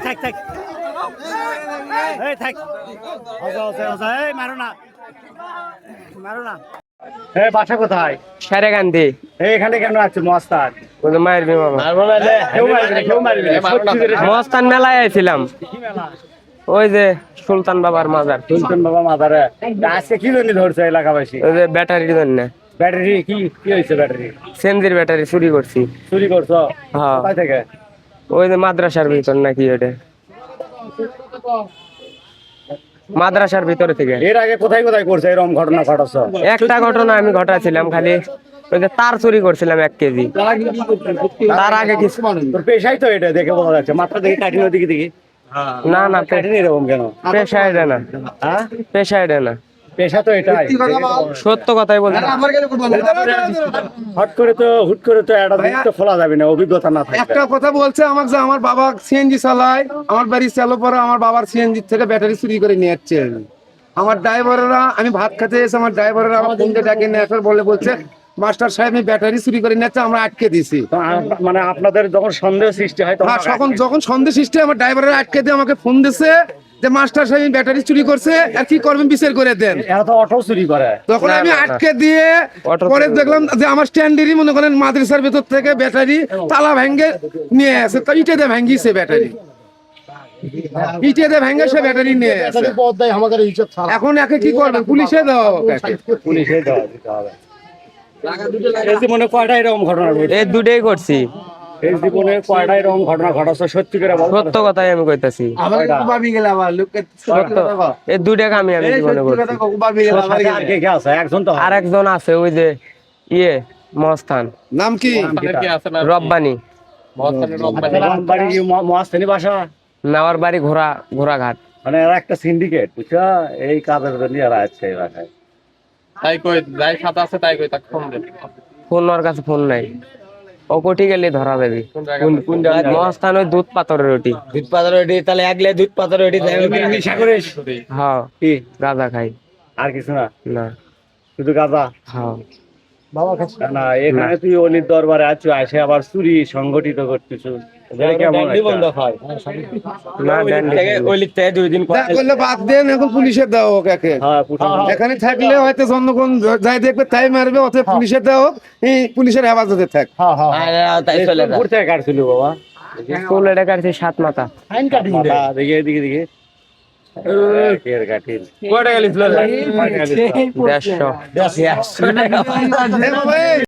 থাক থাক এই থাক এই মারো না মারো না। এই বাসা কোথায়? সারেকান্দি। এখানে কেন আছো মস্তান? মারবি মামা, কেউ মারবে না। মস্তান মেলায় আইছিলাম, কি মেলা? ওই যে সুলতান বাবার মাজার। সুলতান বাবা মাজারে আজকে কি জন্য ধরছে এলাকাবাসী? ওই যে ব্যাটারির জন্য। ব্যাটারি কি কি হয়েছে? ব্যাটারি সেনজির ব্যাটারি চুরি করছি। চুরি করছো? হ্যাঁ। কোথায় থেকে? ওই যে মাদ্রাসার ভিতর নাকি ওটা, মাদ্রাসার ভিতরে থেকে। এর আগে কোথায় কোথায় করছে এরকম ঘটনা ঘটাছো? একটা ঘটনা আমি ঘটাছিলাম, খালি ওই যে তার চুরি করছিলাম 1 কেজি। তার আগে কিছু তোর পেশাই তো এটা, দেখে বোঝা যাচ্ছে। মাত্র দেখি কাটিনো দিকে দেখি। না না, কাটিনি এরকম কেন? পেশা এটা না, হ্যাঁ পেশা এটা না, পেশা তো এটাই। সত্য কথাই বলছি। হুট করে তো একটা দিক তো খোলা যাবে না, অভিজ্ঞতা না থাকলে। একটা কথা বলছে আমাকে যে আমার বাবা সিএনজি চালায়, আমার বাড়ি চালো পরে আমার বাবার সিএনজি থেকে ব্যাটারি চুরি করে নিয়ে যাচ্ছে। আমার ড্রাইভাররা, আমি ভাত খেতে এসে আমার ড্রাইভাররা আমার ফোনটা ডাকে নিয়ে আসার বলছে মাস্টার সাহেব আমি ব্যাটারি চুরি করে নিয়ে যাচ্ছে, আমরা আটকে দিছি। তো মানে আপনাদের যখন সন্দেহ সৃষ্টি হয় তখন হ্যাঁ, যখন সন্দেহ সৃষ্টি আমার ড্রাইভাররা আটকে দিয়ে আমাকে ফোন দিছে যে মাস্টার সাহেব ব্যাটারি চুরি করছে, আর কি করবেন বিচার করে দেন। এরা তো অটো চুরি করে। তখন আমি না, না। আটকে দিয়ে পরে দেখলাম যে আমার স্ট্যান্ডেরই মনে করেন মাদ্রাসার ভেতর থেকে ব্যাটারি তালা ভেঙে নিয়ে আসে, তো ইটে দিয়ে ভেঙিছে ব্যাটারি, ইটে দিয়ে ভেঙে সে ব্যাটারি নিয়ে আসে। এখন একে কি করবেন? পুলিশে দেওয়া হোক একে। পুলিশে দেওয়া দিতে হবে। এই জীবনে কয়টা এরকম ঘটনা ঘটেছে? এই দুটাই করছি, এই জীবনে কয়টা এরকম ঘটনা ঘটাছো? সত্যি করে বলো। সত্য কথাই আমি কইতাছি। সত্য, এই দুটাকে আমি জীবনে করছি। তোর সাথে আর কে কে আছে? একজন তো আর একজন আছে, ওই যে মস্তান, নাম কি? রব্বানি। বাড়ি মহাস্থানী বাসা। নেওয়ার বাড়ি ঘোড়াঘাট। মানে এরা একটা সিন্ডিকেট, বুঝছো? এই কাজের জন্য এরা আছে এই বাসায়। ফোন ওর কাছে ফোন নাই, ও কোটি গেলে ধরা দেবে। মস্তান ওই দুধ পাথরের রুটি। দুধ পাতা রুটি, তাহলে একলে দুধ পাতা রুটি নেশা করিস? হ্যাঁ, কি গাঁজা খাই আর কিছু না? না। শুধু গাঁজা? হ্যাঁ। না, এখানে তুই অলির দরবারে আছো, আসে আবার চুরি সংগঠিত করতেছো। কেমন না, ড্যান্ডি। যা করলে বাদ দেন, এখন পুলিশে দেওয়া হোক একে। এখানে থাকলে হয়তো জনগণ যাই দেখবে তাই মারবে, অথবা পুলিশে দেওয়া হোক, এই পুলিশের হেফাজতে থাক। কাটছিল বাবা? চুল এটা কাটছি 7 মাথা। দেখি এদিকে দিকে 150।